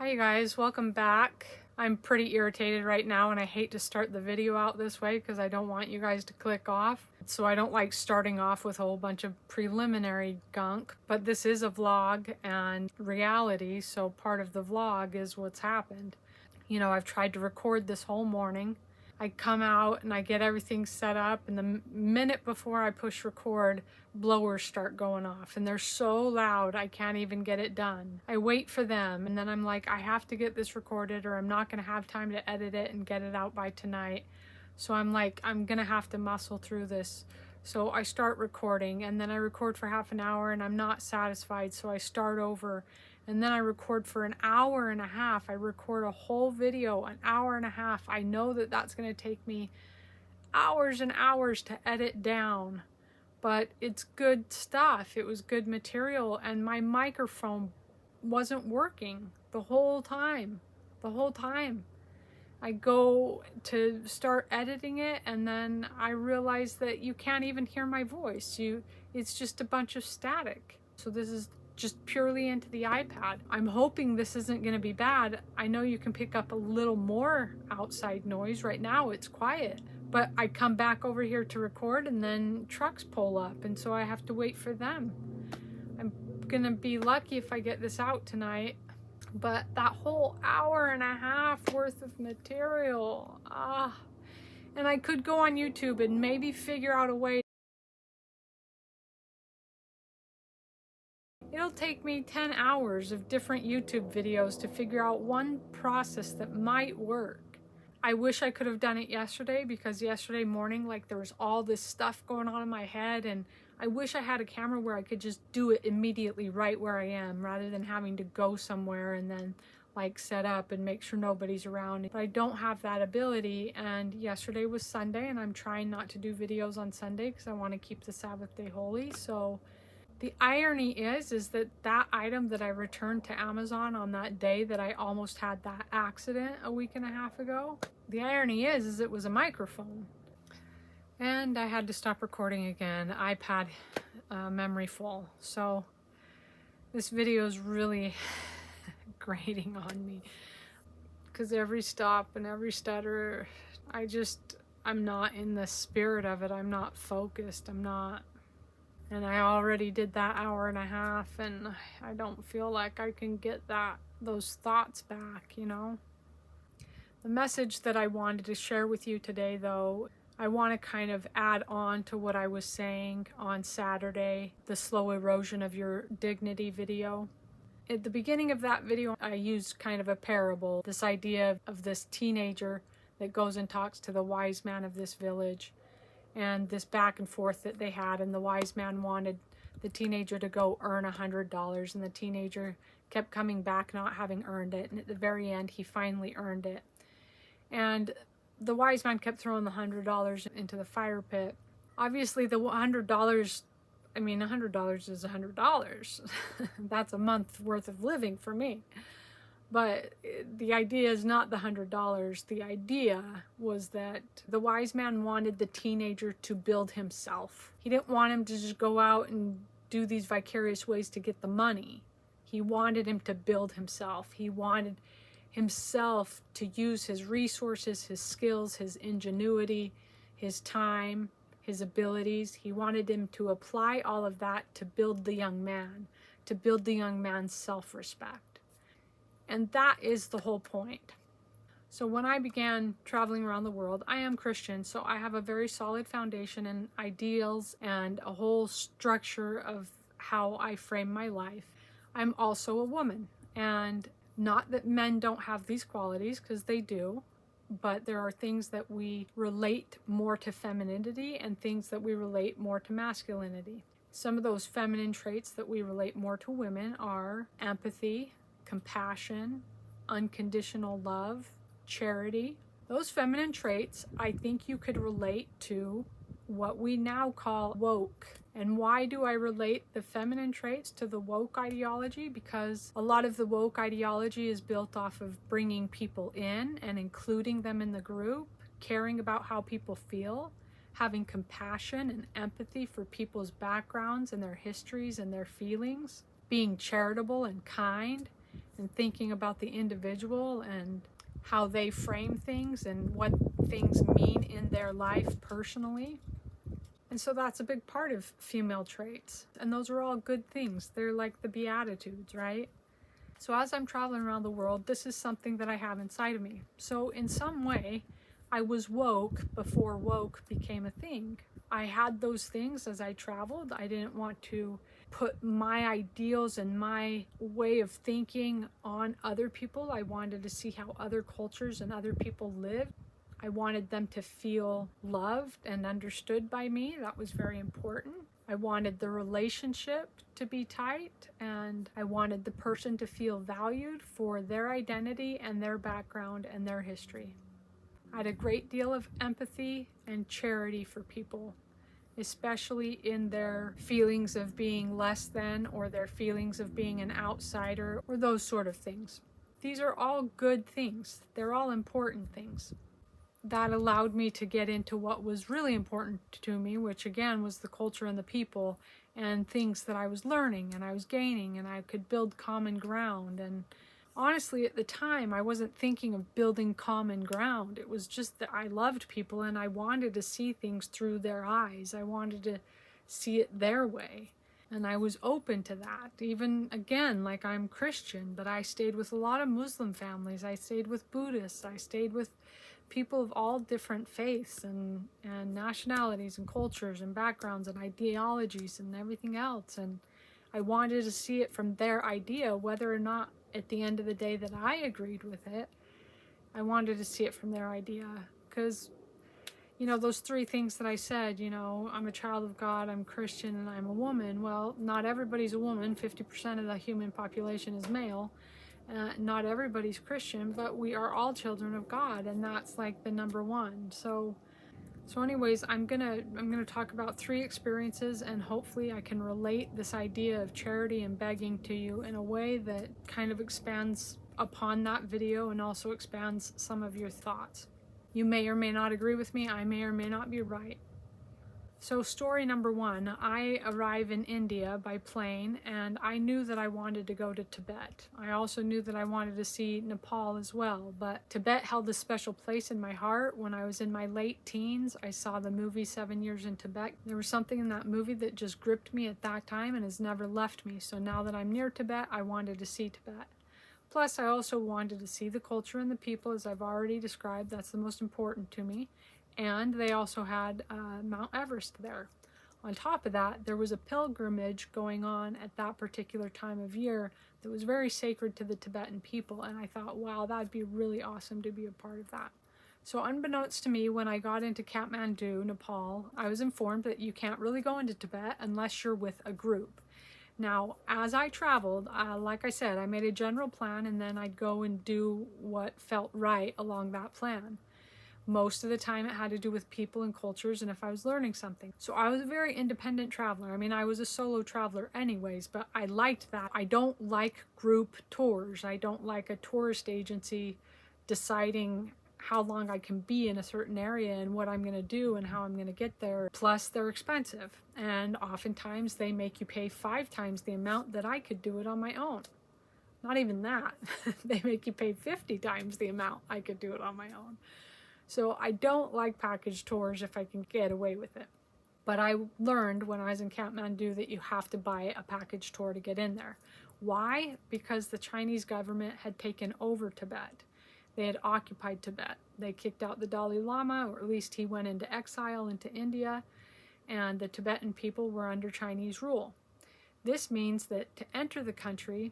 Hi you guys, welcome back. I'm pretty irritated right now and I hate to start the video out this way because I don't want you guys to click off. So I don't like starting off with a whole bunch of preliminary gunk, but this is a vlog and reality, so part of the vlog is what's happened. You know, I've tried to record this whole morning. I come out and I get everything set up, and the minute before I push record, blowers start going off and they're so loud I can't even get it done. I wait for them and then I'm like, I have to get this recorded or I'm not gonna have time to edit it and get it out by tonight. So I'm like, I'm gonna have to muscle through this. So I start recording and then I record for half an hour and I'm not satisfied, so I start over. And then I record for an hour and a half. I record a whole video, an hour and a half. I know that that's going to take me hours and hours to edit down, but it's good stuff. It was good material, and my microphone wasn't working the whole time. I go to start editing it and then I realize that you can't even hear my voice. It's just a bunch of static. So this is just purely into the iPad. I'm hoping this isn't going to be bad. I know you can pick up a little more outside noise. Right now it's quiet, but I come back over here to record and then trucks pull up, and so I have to wait for them. I'm going to be lucky if I get this out tonight. But that whole hour and a half worth of material, and I could go on YouTube and maybe figure out a way. It'll take me 10 hours of different YouTube videos to figure out one process that might work. I wish I could have done it yesterday, because yesterday morning, like, there was all this stuff going on in my head, and I wish I had a camera where I could just do it immediately right where I am, rather than having to go somewhere and then like set up and make sure nobody's around. But I don't have that ability, and yesterday was Sunday and I'm trying not to do videos on Sunday because I want to keep the Sabbath day holy. So the irony is that item that I returned to Amazon on that day that I almost had that accident a week and a half ago, the irony is it was a microphone. And I had to stop recording again. iPad memory full. So this video is really grating on me, because every stop and every stutter, I'm not in the spirit of it. I'm not focused. I'm not. And I already did that hour and a half, and I don't feel like I can get those thoughts back, you know? The message that I wanted to share with you today, though, I want to kind of add on to what I was saying on Saturday, the slow erosion of your dignity video. At the beginning of that video, I used kind of a parable, this idea of this teenager that goes and talks to the wise man of this village, and this back and forth that they had, and the wise man wanted the teenager to go earn $100, and the teenager kept coming back not having earned it, and at the very end he finally earned it. And the wise man kept throwing the $100 into the fire pit. Obviously the $100, I mean, $100 is $100. That's a month's worth of living for me. But the idea is not the $100. The idea was that the wise man wanted the teenager to build himself. He didn't want him to just go out and do these vicarious ways to get the money. He wanted him to build himself. He wanted himself to use his resources, his skills, his ingenuity, his time, his abilities. He wanted him to apply all of that to build the young man, to build the young man's self-respect. And that is the whole point. So when I began traveling around the world, I am Christian, so I have a very solid foundation and ideals and a whole structure of how I frame my life. I'm also a woman, and not that men don't have these qualities, because they do, but there are things that we relate more to femininity and things that we relate more to masculinity. Some of those feminine traits that we relate more to women are empathy, compassion, unconditional love, charity. Those feminine traits, I think you could relate to what we now call woke. And why do I relate the feminine traits to the woke ideology? Because a lot of the woke ideology is built off of bringing people in and including them in the group, caring about how people feel, having compassion and empathy for people's backgrounds and their histories and their feelings, being charitable and kind, and thinking about the individual and how they frame things and what things mean in their life personally. And so that's a big part of female traits. And those are all good things. They're like the Beatitudes, right? So as I'm traveling around the world, this is something that I have inside of me. So in some way, I was woke before woke became a thing. I had those things as I traveled. I didn't want to put my ideals and my way of thinking on other people. I wanted to see how other cultures and other people lived. I wanted them to feel loved and understood by me. That was very important. I wanted the relationship to be tight, and I wanted the person to feel valued for their identity and their background and their history. I had a great deal of empathy and charity for people, especially in their feelings of being less than or their feelings of being an outsider or those sort of things. These are all good things. They're all important things. That allowed me to get into what was really important to me, which again was the culture and the people and things that I was learning and I was gaining, and I could build common ground. And honestly, at the time, I wasn't thinking of building common ground. It was just that I loved people and I wanted to see things through their eyes. I wanted to see it their way. And I was open to that. Even, again, like I'm Christian, but I stayed with a lot of Muslim families. I stayed with Buddhists. I stayed with people of all different faiths and nationalities and cultures and backgrounds and ideologies and everything else. And I wanted to see it from their idea, whether or not at the end of the day that I agreed with it. I wanted to see it from their idea, because those three things that I said, I'm a child of God, I'm Christian, and I'm a woman. Well, not everybody's a woman. 50% of the human population is male. Not everybody's Christian, but we are all children of God, and that's like the number one. So anyways, I'm gonna talk about 3 experiences, and hopefully I can relate this idea of charity and begging to you in a way that kind of expands upon that video and also expands some of your thoughts. You may or may not agree with me. I may or may not be right. So story number 1, I arrive in India by plane, and I knew that I wanted to go to Tibet. I also knew that I wanted to see Nepal as well, but Tibet held a special place in my heart. When I was in my late teens, I saw the movie 7 Years in Tibet. There was something in that movie that just gripped me at that time and has never left me. So now that I'm near Tibet, I wanted to see Tibet. Plus, I also wanted to see the culture and the people, as I've already described. That's the most important to me. And they also had Mount Everest there. On top of that, there was a pilgrimage going on at that particular time of year that was very sacred to the Tibetan people, and I thought, wow, that'd be really awesome to be a part of that. So unbeknownst to me, when I got into Kathmandu, Nepal, I was informed that you can't really go into Tibet unless you're with a group. Now, as I traveled, like I said, I made a general plan, and then I'd go and do what felt right along that plan. Most of the time it had to do with people and cultures and if I was learning something. So I was a very independent traveler. I mean, I was a solo traveler anyways, but I liked that. I don't like group tours. I don't like a tourist agency deciding how long I can be in a certain area and what I'm going to do and how I'm going to get there. Plus, they're expensive. And oftentimes they make you pay 5 times the amount that I could do it on my own. Not even that. They make you pay 50 times the amount I could do it on my own. So I don't like package tours if I can get away with it. But I learned when I was in Kathmandu that you have to buy a package tour to get in there. Why? Because the Chinese government had taken over Tibet. They had occupied Tibet. They kicked out the Dalai Lama, or at least he went into exile into India, and the Tibetan people were under Chinese rule. This means that to enter the country,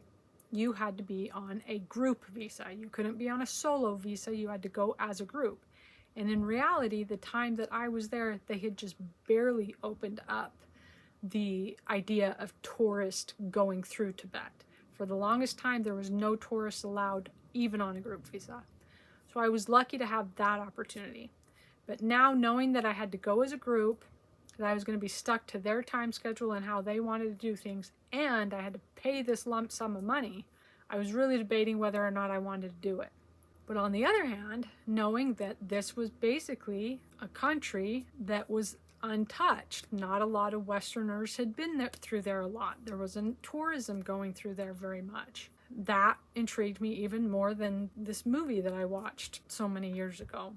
you had to be on a group visa. You couldn't be on a solo visa. You had to go as a group. And in reality, the time that I was there, they had just barely opened up the idea of tourists going through Tibet. For the longest time, there was no tourists allowed, even on a group visa. So I was lucky to have that opportunity. But now, knowing that I had to go as a group, that I was going to be stuck to their time schedule and how they wanted to do things, and I had to pay this lump sum of money, I was really debating whether or not I wanted to do it. But on the other hand, knowing that this was basically a country that was untouched, not a lot of Westerners had been through there a lot. There wasn't tourism going through there very much. that intrigued me even more than this movie that I watched so many years ago.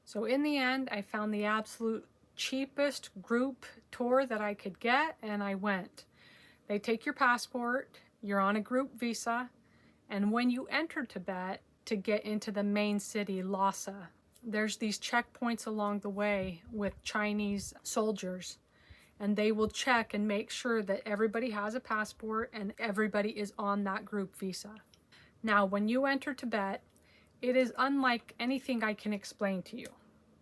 So in the end, I found the absolute cheapest group tour that I could get, and I went. They take your passport, you're on a group visa, and when you enter Tibet to get into the main city, Lhasa, there's these checkpoints along the way with Chinese soldiers, and they will check and make sure that everybody has a passport and everybody is on that group visa. Now, when you enter Tibet, it is unlike anything I can explain to you,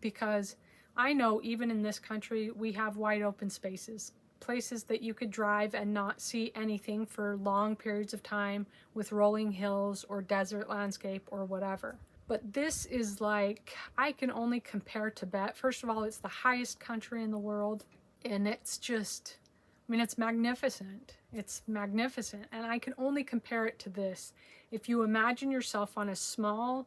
because I know even in this country, we have wide open spaces, places that you could drive and not see anything for long periods of time with rolling hills or desert landscape or whatever. But this is like, I can only compare Tibet. First of all, it's the highest country in the world, and it's just, I mean, it's magnificent. It's magnificent, and I can only compare it to this. If you imagine yourself on a small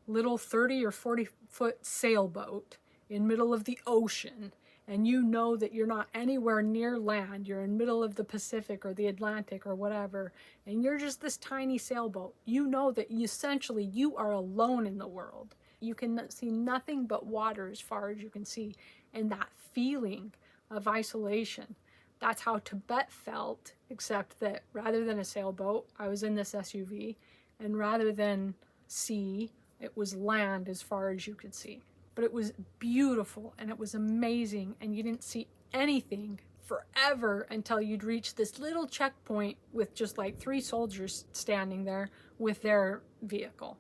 little 30 or 40-foot sailboat in middle of the ocean, and you know that you're not anywhere near land, you're in middle of the Pacific or the Atlantic or whatever, and you're just this tiny sailboat, you know that essentially you are alone in the world. You can see nothing but water as far as you can see, and that feeling of isolation, that's how Tibet felt, except that rather than a sailboat, I was in this SUV, and rather than sea, it was land as far as you could see. But it was beautiful and it was amazing, and you didn't see anything forever until you'd reach this little checkpoint with just like 3 soldiers standing there with their vehicle.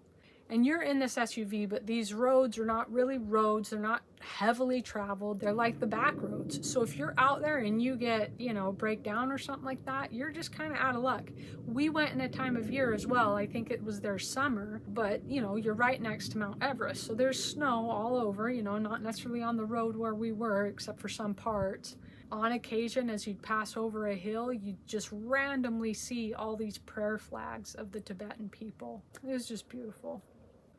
And you're in this SUV, but these roads are not really roads. They're not heavily traveled. They're like the back roads. So if you're out there and you get, break down or something like that, you're just kind of out of luck. We went in a time of year as well. I think it was their summer, but you're right next to Mount Everest. So there's snow all over, not necessarily on the road where we were, except for some parts. On occasion, as you'd pass over a hill, you'd just randomly see all these prayer flags of the Tibetan people. It was just beautiful.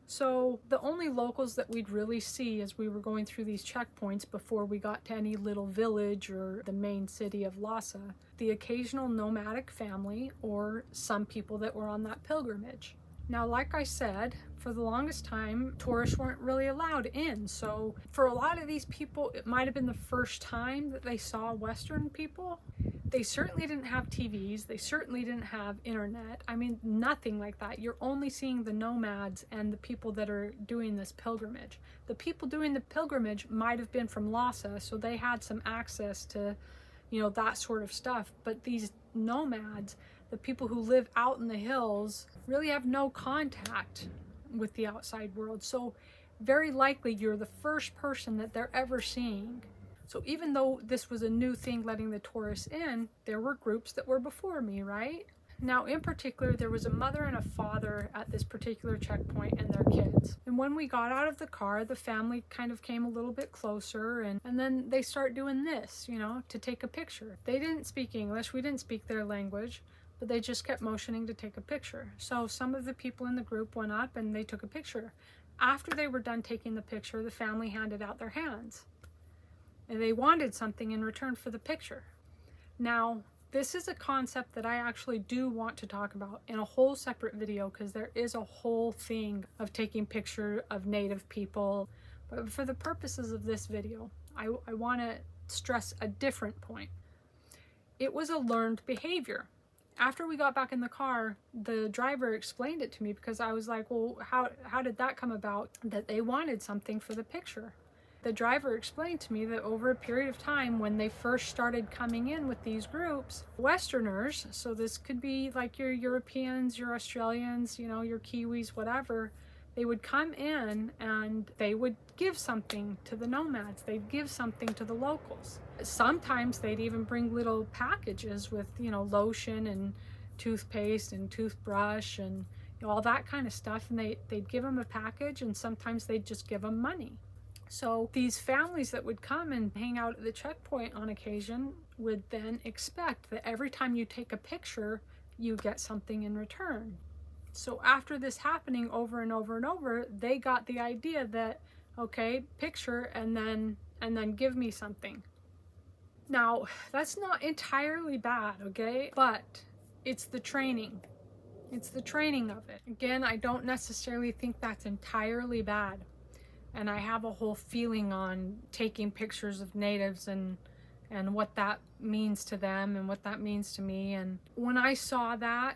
So the only locals that we'd really see as we were going through these checkpoints before we got to any little village or the main city of Lhasa, the occasional nomadic family or some people that were on that pilgrimage. Now, like I said, for the longest time, tourists weren't really allowed in. So for a lot of these people, it might have been the first time that they saw Western people. They certainly didn't have TVs. They certainly didn't have internet. I mean, nothing like that. You're only seeing the nomads and the people that are doing this pilgrimage. The people doing the pilgrimage might have been from Lhasa, so they had some access to, that sort of stuff. But these nomads, the people who live out in the hills, really have no contact with the outside world. So very likely you're the first person that they're ever seeing. So even though this was a new thing letting the tourists in, there were groups that were before me, right? Now, in particular, there was a mother and a father at this particular checkpoint and their kids. And when we got out of the car, the family kind of came a little bit closer, and then they start doing this, to take a picture. They didn't speak English. We didn't speak their language, but they just kept motioning to take a picture. So some of the people in the group went up and they took a picture. After they were done taking the picture, the family handed out their hands. And they wanted something in return for the picture. Now, this is a concept that I actually do want to talk about in a whole separate video, because there is a whole thing of taking picture of native people. But for the purposes of this video, I want to stress a different point. It was a learned behavior. After we got back in the car, the driver explained it to me, because I was like, well, how did that come about that they wanted something for the picture? The driver explained to me that over a period of time, when they first started coming in with these groups, Westerners, so this could be like your Europeans, your Australians, your Kiwis, whatever, they would come in and they would give something to the nomads. They'd give something to the locals. Sometimes they'd even bring little packages with, lotion and toothpaste and toothbrush and all that kind of stuff. And they'd give them a package, and sometimes they'd just give them money. So these families that would come and hang out at the checkpoint on occasion would then expect that every time you take a picture, you get something in return. So after this happening over and over and over, they got the idea that, okay, picture and then give me something. Now, that's not entirely bad, okay? But it's the training. It's the training of it. Again, I don't necessarily think that's entirely bad. And I have a whole feeling on taking pictures of natives and what that means to them and what that means to me. And when I saw that,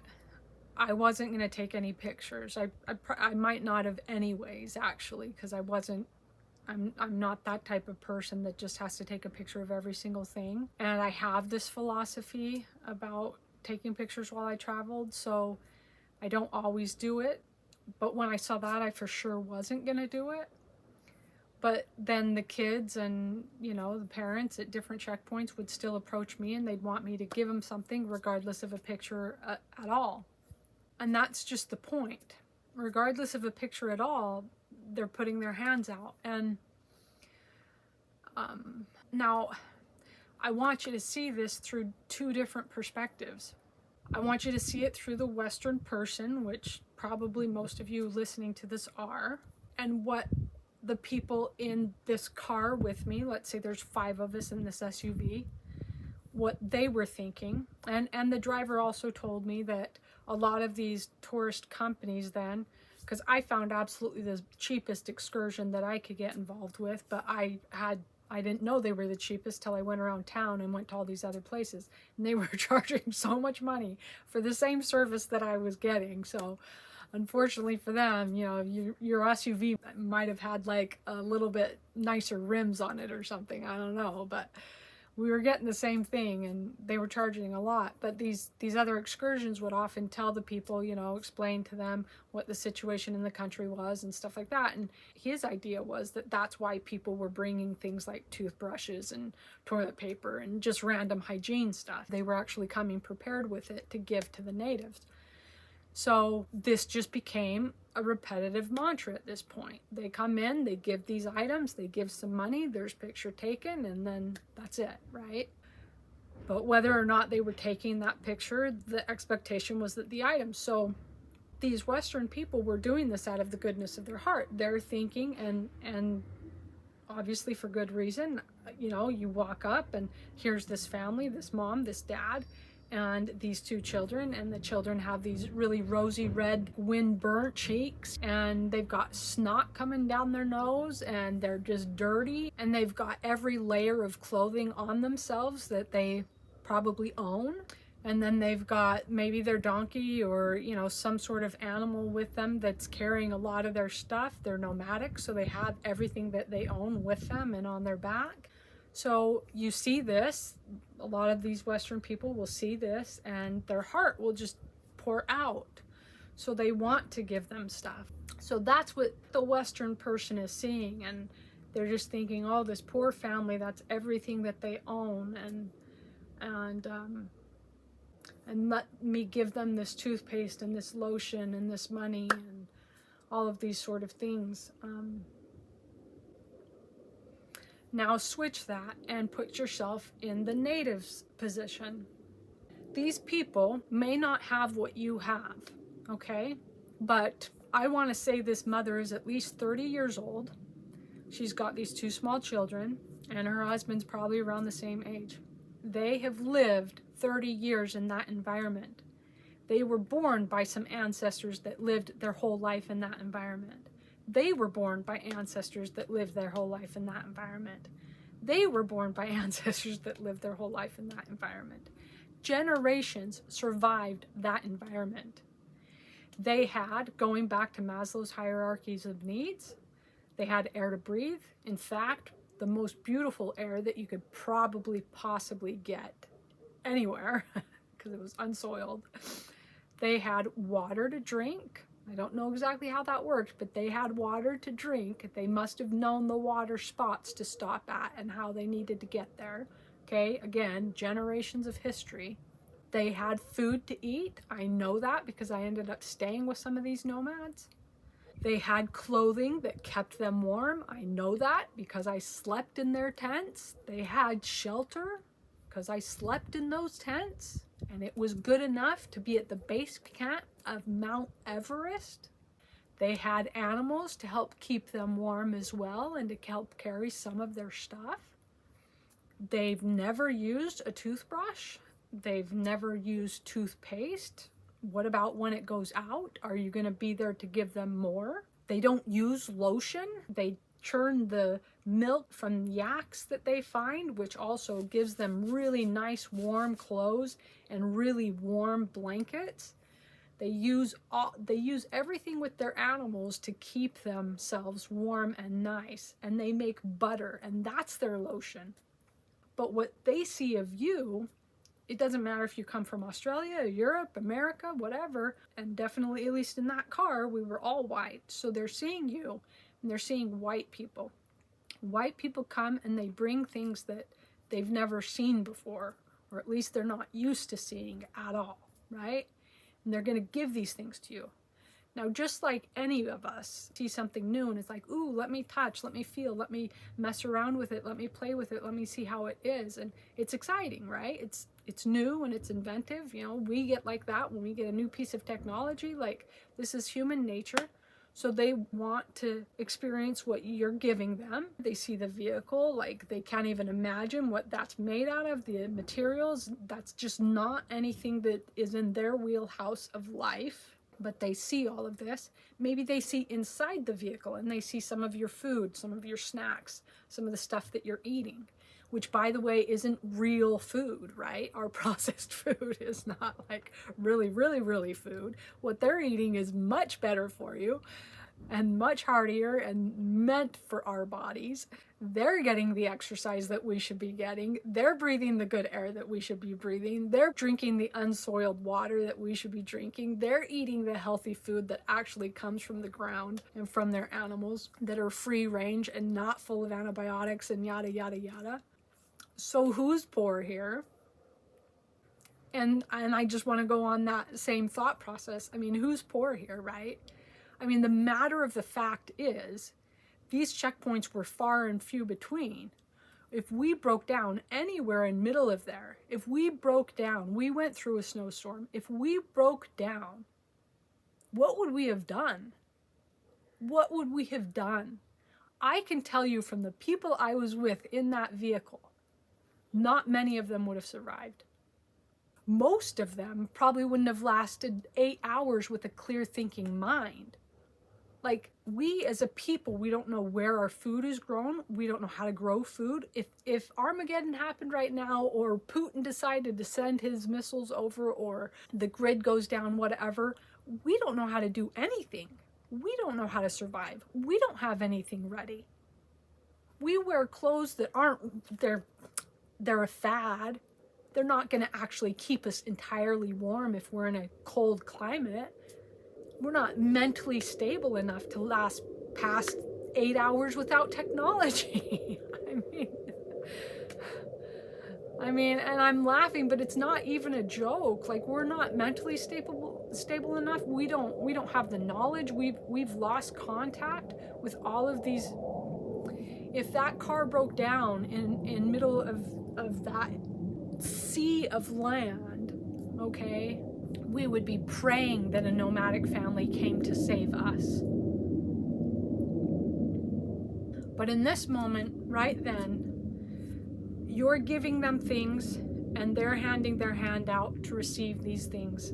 I wasn't going to take any pictures. I might not have anyways, actually, because I'm not that type of person that just has to take a picture of every single thing. And I have this philosophy about taking pictures while I traveled, so I don't always do it. But when I saw that, I for sure wasn't going to do it. But then the kids and, you know, the parents at different checkpoints would still approach me and they'd want me to give them something regardless of a picture at all. And that's just the point. Regardless of a picture at all, they're putting their hands out. And now I want you to see this through two different perspectives. I want you to see it through the Western person, which probably most of you listening to this are, and what the people in this car with me, let's say there's 5 of us in this SUV, what they were thinking. And the driver also told me that a lot of these tourist companies then, because I found absolutely the cheapest excursion that I could get involved with, but I didn't know they were the cheapest till I went around town and went to all these other places. And they were charging so much money for the same service that I was getting. So unfortunately for them, you know, your SUV might have had like a little bit nicer rims on it or something. I don't know, but we were getting the same thing and they were charging a lot. But these other excursions would often tell the people, you know, explain to them what the situation in the country was and stuff like that. And his idea was that that's why people were bringing things like toothbrushes and toilet paper and just random hygiene stuff. They were actually coming prepared with it to give to the natives. So this just became a repetitive mantra at this point. They come in, they give these items, they give some money, there's picture taken, and then that's it, right? But whether or not they were taking that picture, the expectation was that the items. So these Western people were doing this out of the goodness of their heart. They're thinking, and obviously for good reason, you know, you walk up and here's this family, this mom, this dad, and these 2 children, and the children have these really rosy red wind-burnt cheeks, and they've got snot coming down their nose, and they're just dirty, and they've got every layer of clothing on themselves that they probably own. And then they've got maybe their donkey or, you know, some sort of animal with them that's carrying a lot of their stuff. They're nomadic, so they have everything that they own with them and on their back. So you see this, a lot of these Western people will see this and their heart will just pour out. So they want to give them stuff. So that's what the Western person is seeing, and they're just thinking, oh, this poor family, that's everything that they own, and let me give them this toothpaste and this lotion and this money and all of these sort of things. Now switch that and put yourself in the native's position. These people may not have what you have, okay? But I want to say this mother is at least 30 years old. She's got these 2 small children, and her husband's probably around the same age. They have lived 30 years in that environment. They were born by some ancestors that lived their whole life in that environment. They were born by ancestors that lived their whole life in that environment. They were born by ancestors that lived their whole life in that environment. Generations survived that environment. They had, going back to Maslow's hierarchies of needs, they had air to breathe. In fact, the most beautiful air that you could probably possibly get anywhere because it was unsoiled. They had water to drink. I don't know exactly how that worked, but they had water to drink. They must have known the water spots to stop at and how they needed to get there. Okay, again, generations of history. They had food to eat. I know that because I ended up staying with some of these nomads. They had clothing that kept them warm. I know that because I slept in their tents. They had shelter because I slept in those tents, and it was good enough to be at the base camp of Mount Everest. They had animals to help keep them warm as well and to help carry some of their stuff. They've never used a toothbrush. They've never used toothpaste. What about when it goes out? Are you going to be there to give them more? They don't use lotion. They churn the milk from yaks that they find, which also gives them really nice warm clothes and really warm blankets. They use everything with their animals to keep themselves warm and nice, and they make butter, and that's their lotion. But what they see of you, it doesn't matter if you come from Australia, Europe, America, whatever, and definitely, at least in that car, we were all white. So they're seeing you, and they're seeing white people. White people come and they bring things that they've never seen before, or at least they're not used to seeing at all, right? And they're going to give these things to you. Now, just like any of us see something new and it's like, ooh, let me touch, let me feel, let me mess around with it, let me play with it, let me see how it is. And it's exciting, right? It's new and it's inventive. You know, we get like that when we get a new piece of technology. Like, this is human nature. So they want to experience what you're giving them. They see the vehicle, like they can't even imagine what that's made out of, the materials. That's just not anything that is in their wheelhouse of life. But they see all of this. Maybe they see inside the vehicle and they see some of your food, some of your snacks, some of the stuff that you're eating, which, by the way, isn't real food, right? Our processed food is not like really, really, really food. What they're eating is much better for you and much heartier and meant for our bodies. They're getting the exercise that we should be getting. They're breathing the good air that we should be breathing. They're drinking the unsoiled water that we should be drinking. They're eating the healthy food that actually comes from the ground and from their animals that are free range and not full of antibiotics and yada, yada, yada. So who's poor here? And I just want to go on that same thought process. I mean, who's poor here, right? I mean, the matter of the fact is, these checkpoints were far and few between. If we broke down anywhere in middle of there, if we broke down, we went through a snowstorm, if we broke down, what would we have done? What would we have done? I can tell you from the people I was with in that vehicle, not many of them would have survived. Most of them probably wouldn't have lasted 8 hours with a clear thinking mind. Like, we as a people, we don't know where our food is grown. We don't know how to grow food. If Armageddon happened right now, or Putin decided to send his missiles over, or the grid goes down, whatever, we don't know how to do anything. We don't know how to survive. We don't have anything ready. We wear clothes that aren't, they're a fad. They're not going to actually keep us entirely warm if we're in a cold climate. We're not mentally stable enough to last past 8 hours without technology. I mean, and I'm laughing, but it's not even a joke. Like, we're not mentally stable enough. We don't have the knowledge. We've lost contact with all of these. If that car broke down in middle of that sea of land, okay, we would be praying that a nomadic family came to save us. But in this moment, right then, you're giving them things and they're handing their hand out to receive these things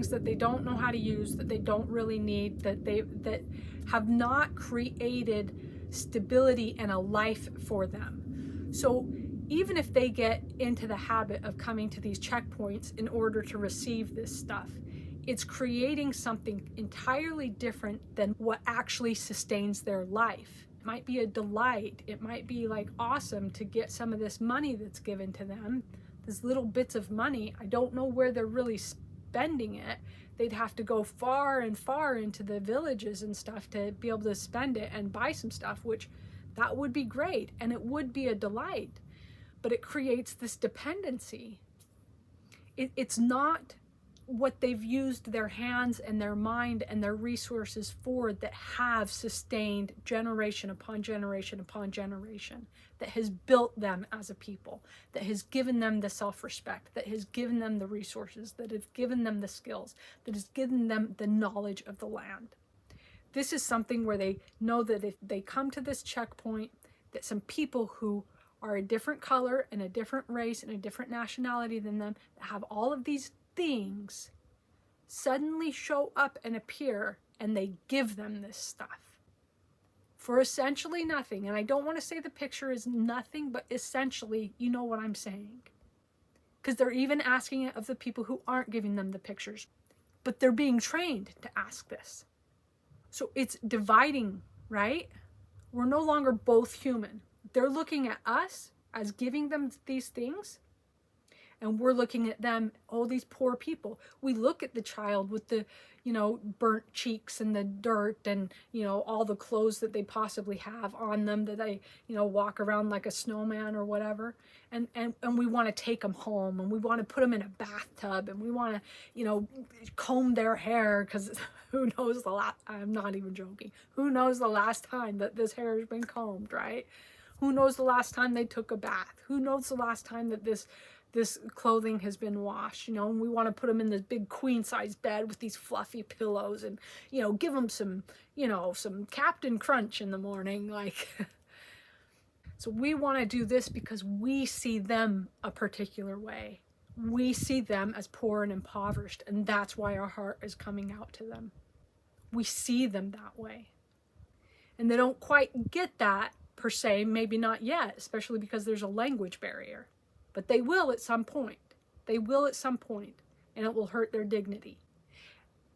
that they don't know how to use, that they don't really need, that have not created stability and a life for them. So even if they get into the habit of coming to these checkpoints in order to receive this stuff, it's creating something entirely different than what actually sustains their life. It might be a delight. It might be like awesome to get some of this money that's given to them, these little bits of money. I don't know where they're really spending it. They'd have to go far and far into the villages and stuff to be able to spend it and buy some stuff, which that would be great and it would be a delight. But it creates this dependency. It's not what they've used their hands and their mind and their resources for that have sustained generation upon generation upon generation, that has built them as a people, that has given them the self-respect, that has given them the resources, that has given them the skills, that has given them the knowledge of the land. This is something where they know that if they come to this checkpoint, that some people who are a different color and a different race and a different nationality than them, that have all of these things, suddenly show up and appear, and they give them this stuff for essentially nothing. And I don't want to say the picture is nothing, but essentially, you know what I'm saying. Because they're even asking it of the people who aren't giving them the pictures. But they're being trained to ask this. So it's dividing, right? We're no longer both human. They're looking at us as giving them these things, and we're looking at them, oh, these poor people. We look at the child with the, burnt cheeks and the dirt and, all the clothes that they possibly have on them, that they, walk around like a snowman or whatever. And we want to take them home, and we want to put them in a bathtub, and we want to, comb their hair, because who knows I'm not even joking. Who knows the last time that this hair has been combed, right? Who knows the last time they took a bath? Who knows the last time that this clothing has been washed, and we want to put them in this big queen size bed with these fluffy pillows, and, give them some, some Captain Crunch in the morning, like. So we want to do this because we see them a particular way. We see them as poor and impoverished, and that's why our heart is coming out to them. We see them that way. And they don't quite get that per se, maybe not yet, especially because there's a language barrier. But they will at some point. They will at some point, and it will hurt their dignity.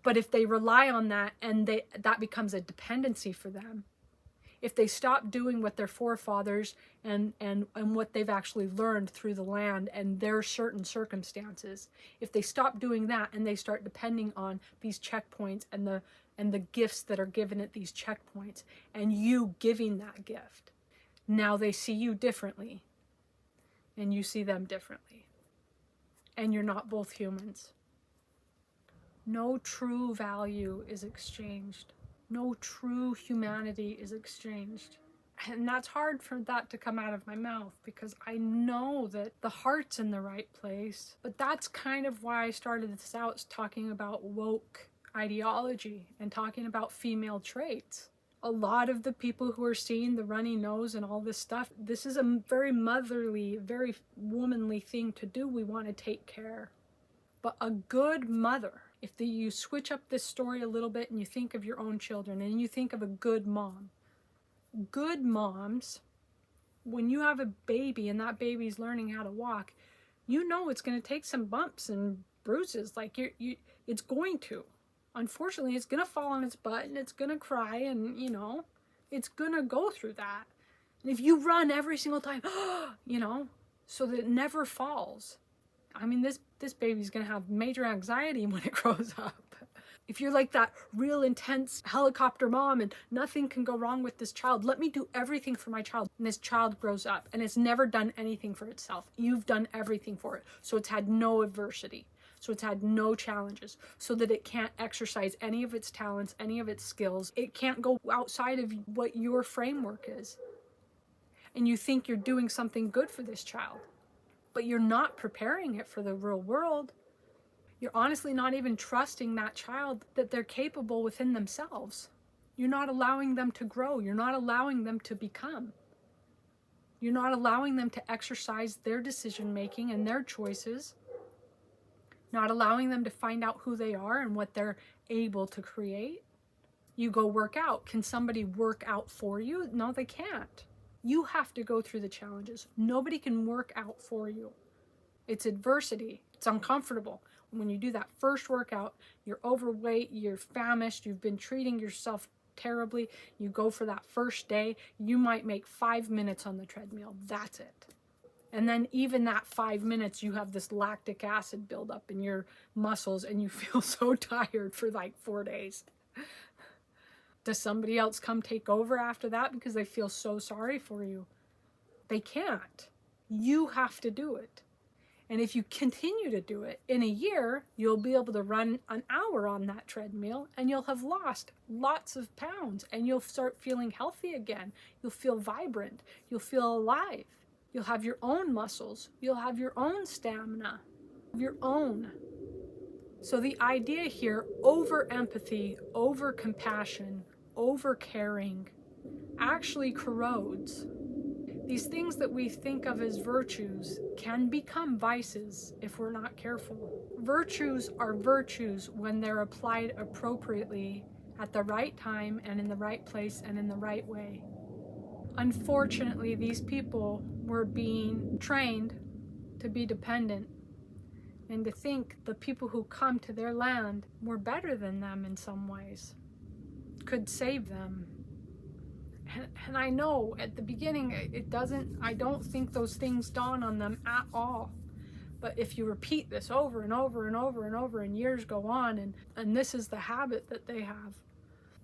But if they rely on that, and that becomes a dependency for them, if they stop doing what their forefathers and what they've actually learned through the land and their certain circumstances, if they stop doing that and they start depending on these checkpoints and the gifts that are given at these checkpoints, and you giving that gift, now they see you differently. And you see them differently. And you're not both humans. No true value is exchanged. No true humanity is exchanged. And that's hard for that to come out of my mouth, because I know that the heart's in the right place. But that's kind of why I started this out, talking about woke ideology and talking about female traits. A lot of the people who are seeing the runny nose and all this stuff, this is a very motherly, very womanly thing to do. We want to take care. But a good mother, if you switch up this story a little bit and you think of your own children and you think of a good mom, good moms, when you have a baby and that baby's learning how to walk, it's going to take some bumps and bruises. Like it's going to. Unfortunately, it's going to fall on its butt and it's going to cry, and, it's going to go through that. And if you run every single time, so that it never falls, I mean, this baby's going to have major anxiety when it grows up. If you're like that real intense helicopter mom and nothing can go wrong with this child, let me do everything for my child. And this child grows up and it's never done anything for itself. You've done everything for it. So it's had no adversity. So it's had no challenges, so that it can't exercise any of its talents, any of its skills. It can't go outside of what your framework is. And you think you're doing something good for this child, but you're not preparing it for the real world. You're honestly not even trusting that child that they're capable within themselves. You're not allowing them to grow. You're not allowing them to become. You're not allowing them to exercise their decision making and their choices. Not allowing them to find out who they are and what they're able to create. You go work out. Can somebody work out for you? No, they can't. You have to go through the challenges. Nobody can work out for you. It's adversity. It's uncomfortable. When you do that first workout, you're overweight, you're famished, you've been treating yourself terribly. You go for that first day, you might make 5 minutes on the treadmill. That's it. And then even that 5 minutes, you have this lactic acid buildup in your muscles and you feel so tired for like 4 days. Does somebody else come take over after that because they feel so sorry for you? They can't. You have to do it. And if you continue to do it, in a year, you'll be able to run an hour on that treadmill and you'll have lost lots of pounds and you'll start feeling healthy again. You'll feel vibrant. You'll feel alive. You'll have your own muscles. You'll have your own stamina, your own. So the idea here, over empathy, over compassion, over caring, actually corrodes. These things that we think of as virtues can become vices if we're not careful. Virtues are virtues when they're applied appropriately at the right time and in the right place and in the right way. Unfortunately, these people were being trained to be dependent and to think the people who come to their land were better than them in some ways, could save them. And I know at the beginning I don't think those things dawn on them at all. But if you repeat this over and over and over and over and years go on, and this is the habit that they have,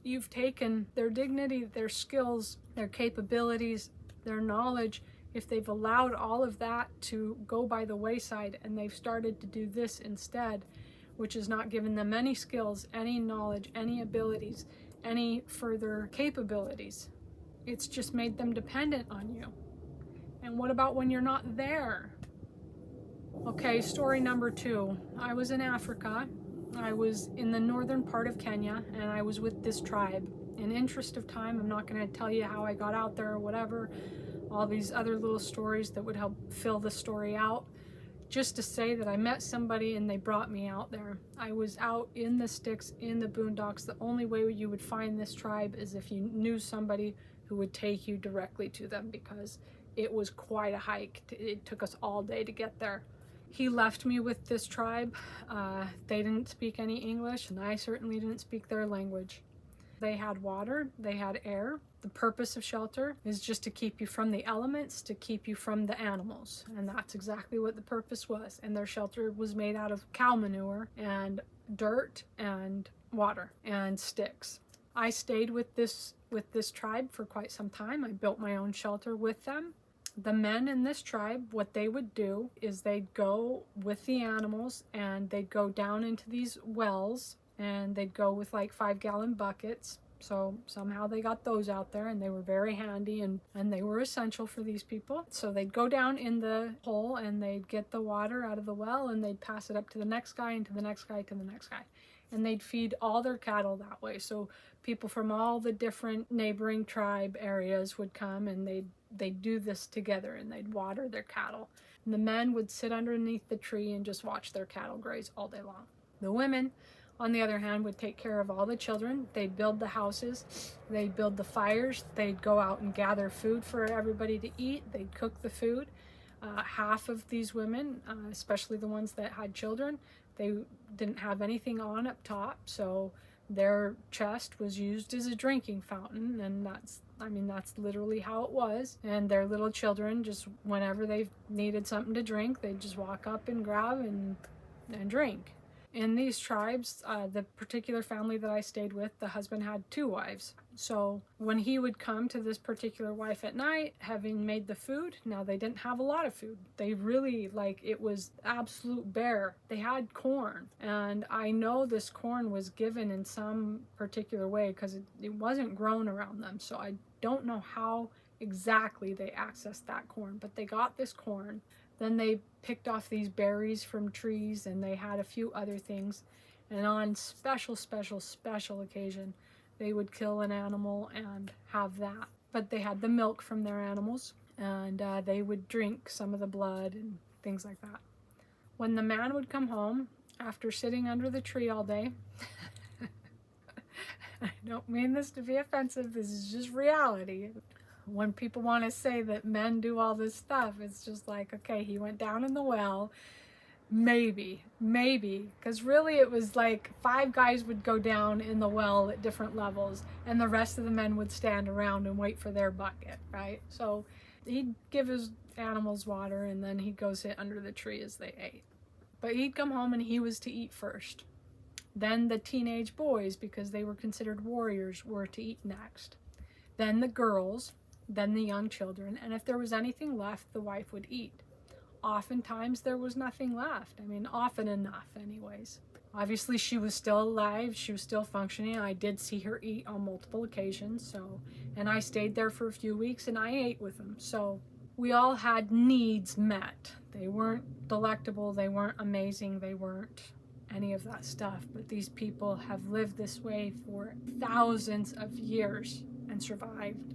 you've taken their dignity, their skills, their capabilities, their knowledge. If they've allowed all of that to go by the wayside and they've started to do this instead, which has not given them any skills, any knowledge, any abilities, any further capabilities, it's just made them dependent on you. And what about when you're not there? Okay, story number 2. I was in Africa. I was in the northern part of Kenya, and I was with this tribe. In interest of time, I'm not going to tell you how I got out there or whatever, all these other little stories that would help fill the story out. Just to say that I met somebody and they brought me out there. I was out in the sticks, in the boondocks. The only way you would find this tribe is if you knew somebody who would take you directly to them, because it was quite a hike. It took us all day to get there. He left me with this tribe. They didn't speak any English, and I certainly didn't speak their language. They had water, they had air. The purpose of shelter is just to keep you from the elements, to keep you from the animals. And that's exactly what the purpose was. And their shelter was made out of cow manure and dirt and water and sticks. I stayed with this tribe for quite some time. I built my own shelter with them. The men in this tribe, what they would do is they'd go with the animals and they'd go down into these wells, and they'd go with like 5-gallon buckets. So somehow they got those out there, and they were very handy, and they were essential for these people. So they'd go down in the hole and they'd get the water out of the well, and they'd pass it up to the next guy and to the next guy to the next guy. And they'd feed all their cattle that way. So people from all the different neighboring tribe areas would come, and they'd do this together, and they'd water their cattle. And the men would sit underneath the tree and just watch their cattle graze all day long. The women, on the other hand, would take care of all the children. They'd build the houses, they'd build the fires, they'd go out and gather food for everybody to eat, they'd cook the food. Half of these women, especially the ones that had children, they didn't have anything on up top, so their chest was used as a drinking fountain, and that's literally how it was. And their little children, just whenever they needed something to drink, they'd just walk up and grab and drink. In these tribes, the particular family that I stayed with, the husband had 2 wives. So when he would come to this particular wife at night, having made the food, now they didn't have a lot of food. They really, it was absolute bare. They had corn. And I know this corn was given in some particular way because it wasn't grown around them. So I don't know how exactly they accessed that corn, but they got this corn. Then they picked off these berries from trees, and they had a few other things. And on special occasion, they would kill an animal and have that. But they had the milk from their animals, and they would drink some of the blood and things like that. When the man would come home after sitting under the tree all day, I don't mean this to be offensive, this is just reality. When people want to say that men do all this stuff, it's just like, okay, he went down in the well, maybe, because really it was like 5 guys would go down in the well at different levels, and the rest of the men would stand around and wait for their bucket, right? So he'd give his animals water, and then he'd go sit under the tree as they ate. But he'd come home and he was to eat first. Then the teenage boys, because they were considered warriors, were to eat next. Then the girls, then the young children, and if there was anything left, the wife would eat. Oftentimes there was nothing left. Often enough anyways. Obviously she was still alive, she was still functioning. I did see her eat on multiple occasions, and I stayed there for a few weeks and I ate with them. So we all had needs met. They weren't delectable, they weren't amazing, they weren't any of that stuff, but these people have lived this way for thousands of years and survived.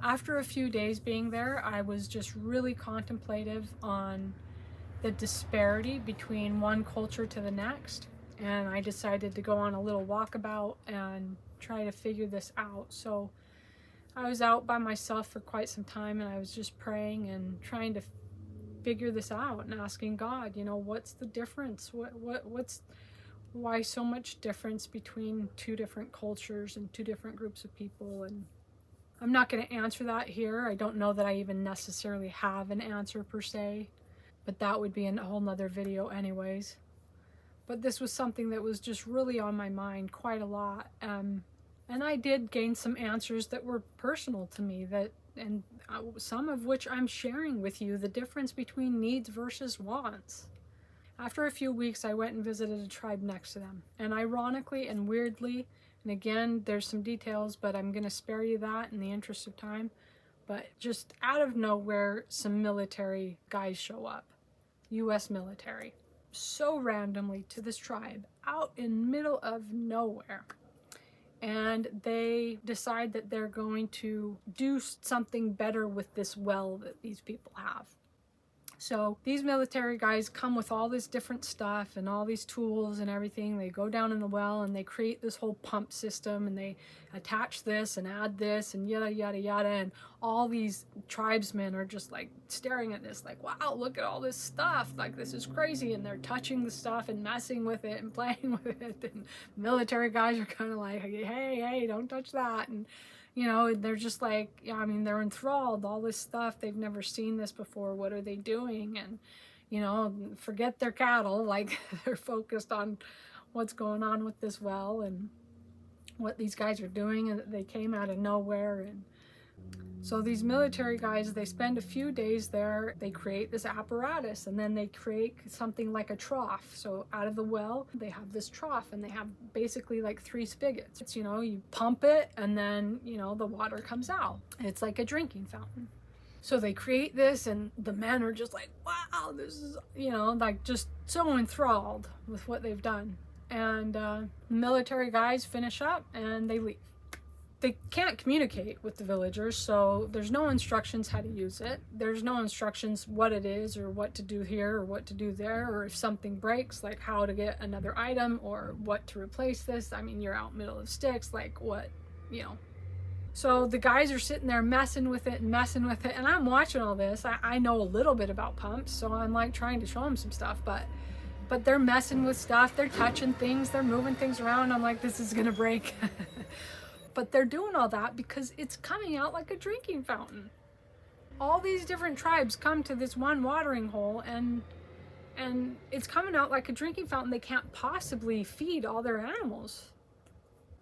After a few days being there, I was just really contemplative on the disparity between one culture to the next. And I decided to go on a little walkabout and try to figure this out. So I was out by myself for quite some time, and I was just praying and trying to figure this out and asking God, what's the difference? What's why so much difference between two different cultures and two different groups of people? And I'm not going to answer that here. I don't know that I even necessarily have an answer per se, but that would be a whole nother video anyways. But this was something that was just really on my mind quite a lot. And I did gain some answers that were personal to me, and some of which I'm sharing with you, the difference between needs versus wants. After a few weeks, I went and visited a tribe next to them. And ironically and weirdly, and again, there's some details, but I'm going to spare you that in the interest of time. But just out of nowhere, some military guys show up. U.S. military. So randomly to this tribe, out in middle of nowhere. And they decide that they're going to do something better with this well that these people have. So these military guys come with all this different stuff and all these tools and everything. They go down in the well and they create this whole pump system, and they attach this and add this and yada yada yada, and all these tribesmen are just like staring at this like, wow, look at all this stuff, like this is crazy. And they're touching the stuff and messing with it and playing with it, and military guys are kind of like, hey, don't touch that. And they're just like, they're enthralled, all this stuff, they've never seen this before, what are they doing? And forget their cattle, like they're focused on what's going on with this well and what these guys are doing, and they came out of nowhere. And so these military guys, they spend a few days there, they create this apparatus, and then they create something like a trough. So out of the well, they have this trough, and they have basically like 3 spigots. It's, you pump it, and then, the water comes out. It's like a drinking fountain. So they create this, and the men are just like, wow, this is, like just so enthralled with what they've done. And military guys finish up, and they leave. They can't communicate with the villagers, so there's no instructions how to use it. There's no instructions what it is or what to do here or what to do there, or if something breaks, like how to get another item or what to replace this. You're out middle of sticks, like what, So the guys are sitting there messing with it, and I'm watching all this. I know a little bit about pumps, so I'm like trying to show them some stuff, but they're messing with stuff, they're touching things, they're moving things around. I'm like, this is gonna break. But they're doing all that because it's coming out like a drinking fountain. All these different tribes come to this one watering hole, and it's coming out like a drinking fountain. They can't possibly feed all their animals.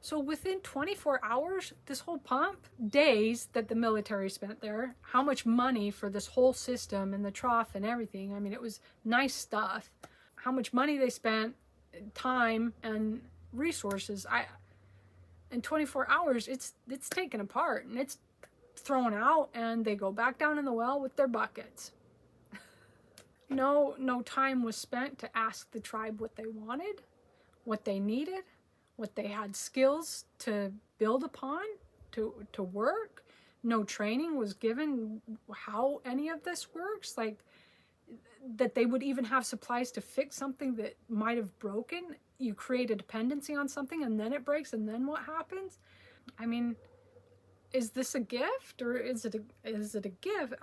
So within 24 hours, this whole pump, days that the military spent there, how much money for this whole system and the trough and everything. It was nice stuff. How much money they spent, time and resources. In 24 hours, it's taken apart and it's thrown out, and they go back down in the well with their buckets. No time was spent to ask the tribe what they wanted, what they needed, what they had skills to build upon, to work. No training was given how any of this works, like that they would even have supplies to fix something that might have broken. You create a dependency on something and then it breaks, and then what happens? Is this a gift, or is it a gift?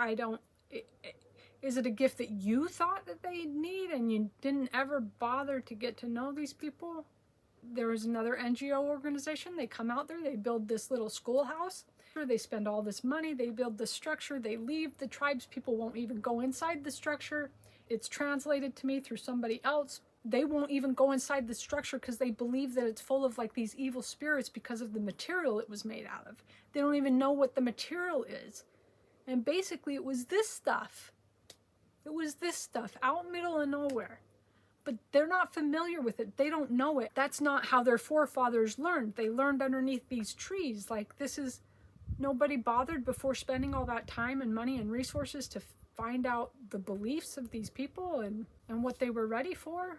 Is it a gift that you thought that they need and you didn't ever bother to get to know these people? There was another NGO organization. They come out there, they build this little schoolhouse. They spend all this money, they build this structure, they leave. The tribes people won't even go inside the structure. It's translated to me through somebody else. They won't even go inside the structure because they believe that it's full of like these evil spirits because of the material it was made out of. They don't even know what the material is. And basically it was this stuff. It was this stuff out middle of nowhere. But they're not familiar with it. They don't know it. That's not how their forefathers learned. They learned underneath these trees. Like, this is, nobody bothered before spending all that time and money and resources to find out the beliefs of these people and what they were ready for.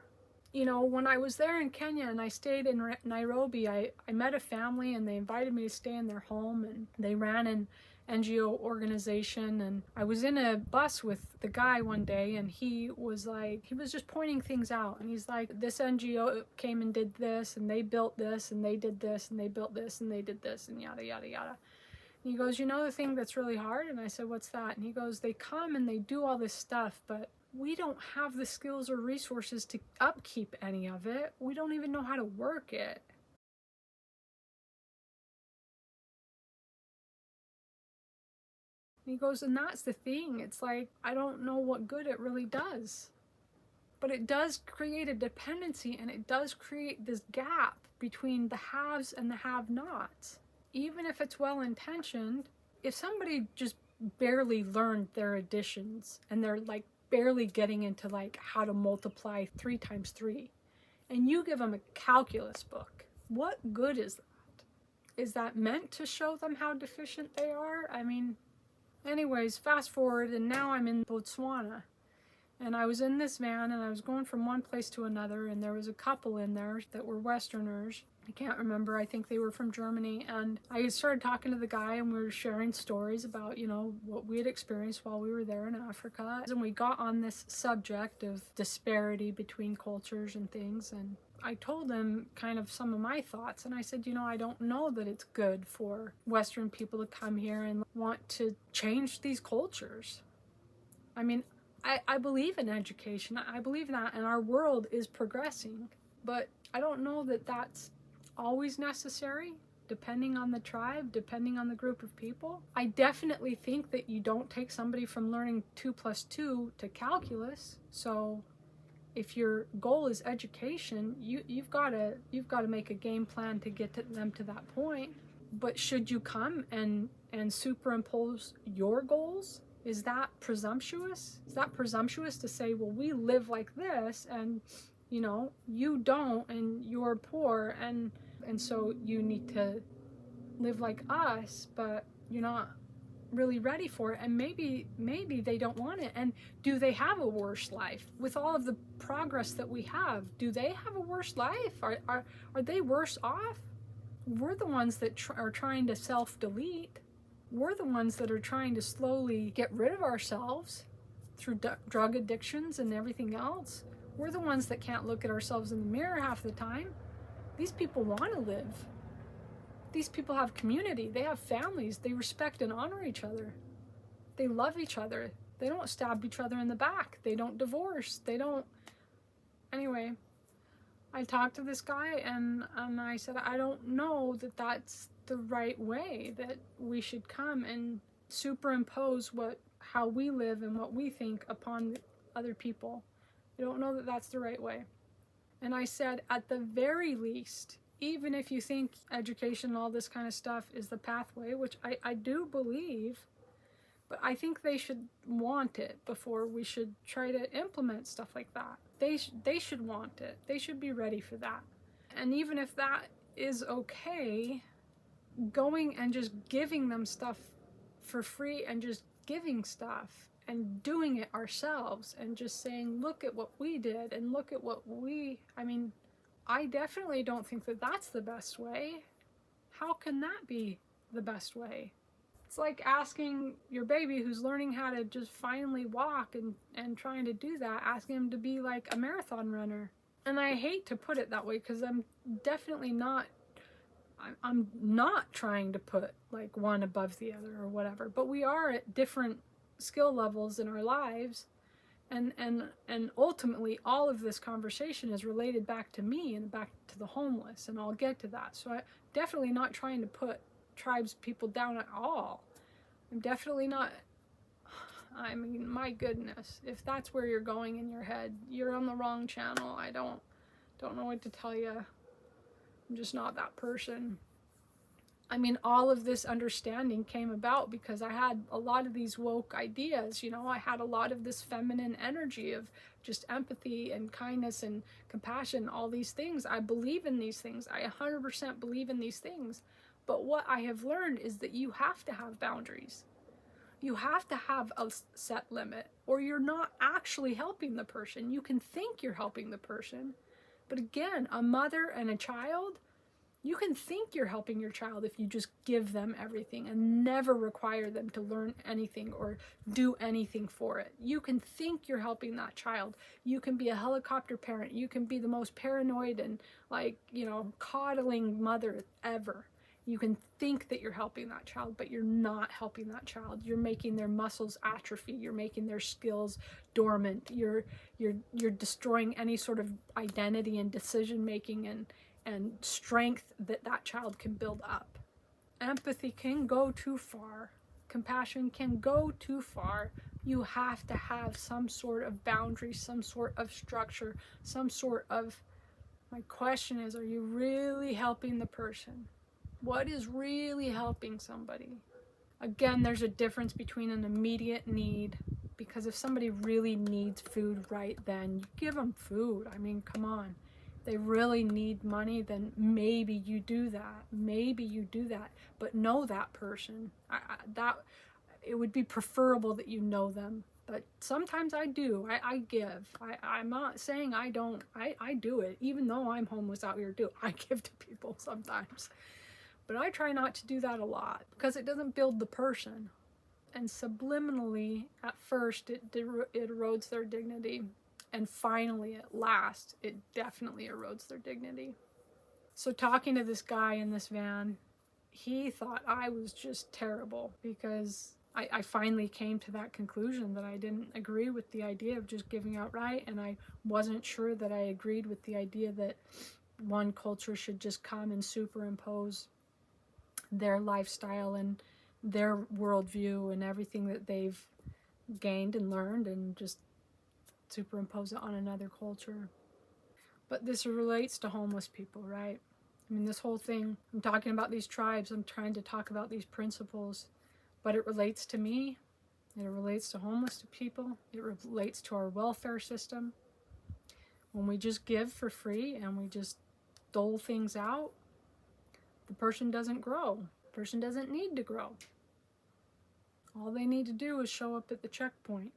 you know, when I was there in Kenya and I stayed in Nairobi, I met a family and they invited me to stay in their home, and they ran an NGO organization. And I was in a bus with the guy one day, and he was just pointing things out. And he's like, this NGO came and did this, and they built this, and they did this, and they built this, and they did this, and yada, yada, yada. And he goes, you know the thing that's really hard? And I said, what's that? And he goes, they come and they do all this stuff, but we don't have the skills or resources to upkeep any of it. We don't even know how to work it. And he goes, and that's the thing. It's like, I don't know what good it really does. But it does create a dependency, and it does create this gap between the haves and the have-nots. Even if it's well-intentioned, if somebody just barely learned their additions and they're like barely getting into like how to multiply 3 times 3, and you give them a calculus book, what good is that? Is that meant to show them how deficient they are? I mean, anyways, fast forward, and now I'm in Botswana. And I was in this van, and I was going from one place to another, and there was a couple in there that were Westerners. I can't remember, I think they were from Germany. And I started talking to the guy, and we were sharing stories about, you know, what we had experienced while we were there in Africa. And we got on this subject of disparity between cultures and things. And I told him kind of some of my thoughts, and I said, you know, I don't know that it's good for Western people to come here and want to change these cultures. I mean, I believe in education. I believe that, and our world is progressing. But I don't know that that's always necessary, depending on the tribe, depending on the group of people. I definitely think that you don't take somebody from learning 2 plus 2 to calculus. So if your goal is education, you've got to make a game plan to get them to that point. But should you come and superimpose your goals? Is that presumptuous? Is that presumptuous to say, well, we live like this, and you know, you don't, and you're poor, and so you need to live like us, but you're not really ready for it, and maybe they don't want it. And do they have a worse life with all of the progress that we have? Do they have a worse life? Are they worse off? We're the ones that are trying to self-delete. We're the ones that are trying to slowly get rid of ourselves through drug addictions and everything else. We're the ones that can't look at ourselves in the mirror half the time. These people want to live. These people have community. They have families. They respect and honor each other. They love each other. They don't stab each other in the back. They don't divorce. They don't... Anyway, I talked to this guy, and I said, I don't know that that's the right way, that we should come and superimpose how we live and what we think upon other people. I don't know that that's the right way. And I said, at the very least, even if you think education and all this kind of stuff is the pathway, which I do believe, but I think they should want it before we should try to implement stuff like that. They should want it. They should be ready for that. And even if that is okay, going and just giving them stuff for free, and just giving stuff and doing it ourselves, and just saying, look at what we did, and look at what I mean, I definitely don't think that that's the best way. How can that be the best way? It's like asking your baby who's learning how to just finally walk and trying to do that, asking him to be like a marathon runner. And I hate to put it that way, because I'm definitely not, I'm not trying to put like one above the other or whatever, but we are at different skill levels in our lives. And ultimately, all of this conversation is related back to me and back to the homeless, and I'll get to that. So I'm definitely not trying to put tribes people down at all. I'm definitely not. I mean, my goodness, if that's where you're going in your head, you're on the wrong channel. I don't know what to tell you. I'm just not that person. I mean, all of this understanding came about because I had a lot of these woke ideas, you know. I had a lot of this feminine energy of just empathy and kindness and compassion, all these things. I believe in these things. I 100% believe in these things. But what I have learned is that you have to have boundaries. You have to have a set limit, or you're not actually helping the person. You can think you're helping the person, But again, a mother and a child, you can think you're helping your child if you just give them everything and never require them to learn anything or do anything for it. You can think you're helping that child. You can be a helicopter parent. You can be the most paranoid and coddling mother ever. You can think that you're helping that child, but you're not helping that child. You're making their muscles atrophy. You're making their skills dormant. You're destroying any sort of identity and decision making and strength that child can build up. Empathy can go too far. Compassion can go too far. You have to have some sort of boundary, some sort of structure, some sort of... My question is, are you really helping the person? What is really helping somebody? Again, there's a difference between an immediate need, because if somebody really needs food right then, you give them food. I mean, come on. If they really need money, then maybe you do that. Maybe you do that. But know that person. It would be preferable that you know them. But sometimes I do. I give. I'm not saying I don't. I do it. Even though I'm homeless out here too, I give to people sometimes. But I try not to do that a lot because it doesn't build the person. And subliminally, at first, it erodes their dignity. And finally, at last, it definitely erodes their dignity. So talking to this guy in this van, he thought I was just terrible because I finally came to that conclusion that I didn't agree with the idea of just giving outright, and I wasn't sure that I agreed with the idea that one culture should just come and superimpose their lifestyle and their worldview and everything that they've gained and learned and just superimpose it on another culture. But this relates to homeless people, right? I mean, this whole thing, I'm talking about these tribes, I'm trying to talk about these principles, but it relates to me, it relates to homeless people, it relates to our welfare system. When we just give for free and we just dole things out, the person doesn't grow. The person doesn't need to grow. All they need to do is show up at the checkpoint,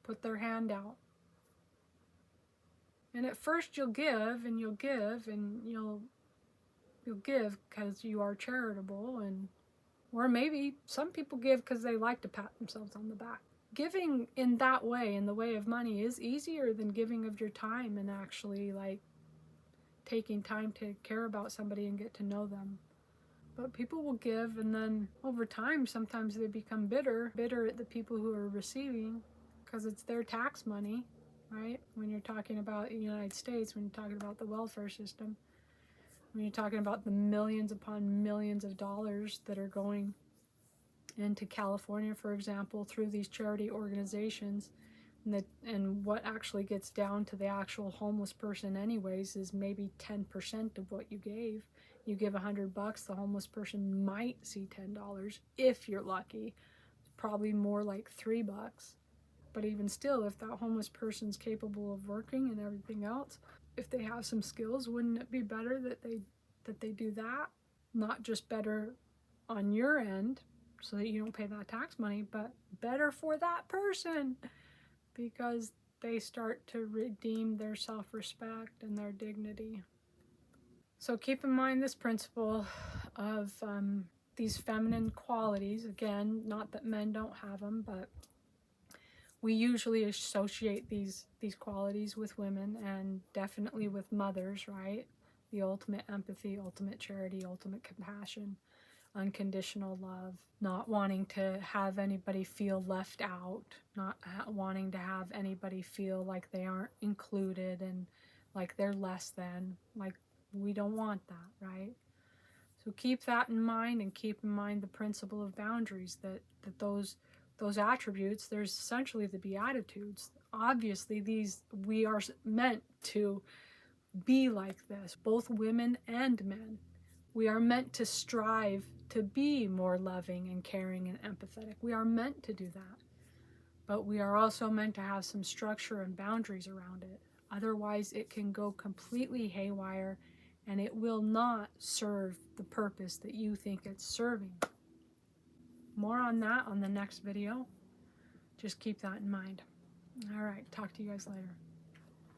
put their hand out. And at first you'll give and you'll give and you'll give because you are charitable, or maybe some people give because they like to pat themselves on the back. Giving in that way, in the way of money, is easier than giving of your time and actually taking time to care about somebody and get to know them. But people will give, and then over time, sometimes they become bitter at the people who are receiving because it's their tax money, right? When you're talking about the United States, when you're talking about the welfare system, when you're talking about the millions upon millions of dollars that are going into California, for example, through these charity organizations, and what actually gets down to the actual homeless person anyways is maybe 10% of what you gave. You give $100, the homeless person might see $10 if you're lucky. Probably more like $3. But even still, if that homeless person's capable of working and everything else, if they have some skills, wouldn't it be better that they do that? Not just better on your end so that you don't pay that tax money, but better for that person because they start to redeem their self-respect and their dignity. So keep in mind this principle of these feminine qualities. Again, not that men don't have them, but we usually associate these qualities with women, and definitely with mothers, right? The ultimate empathy, ultimate charity, ultimate compassion, unconditional love, not wanting to have anybody feel left out, not wanting to have anybody feel like they aren't included and like they're less than. Like, we don't want that, right? So keep that in mind, and keep in mind the principle of boundaries, that those attributes, there's essentially the Beatitudes. Obviously, we are meant to be like this, both women and men. We are meant to strive to be more loving and caring and empathetic. We are meant to do that. But we are also meant to have some structure and boundaries around it. Otherwise, it can go completely haywire, and it will not serve the purpose that you think it's serving. More on that on the next video. Just keep that in mind. All right, talk to you guys later.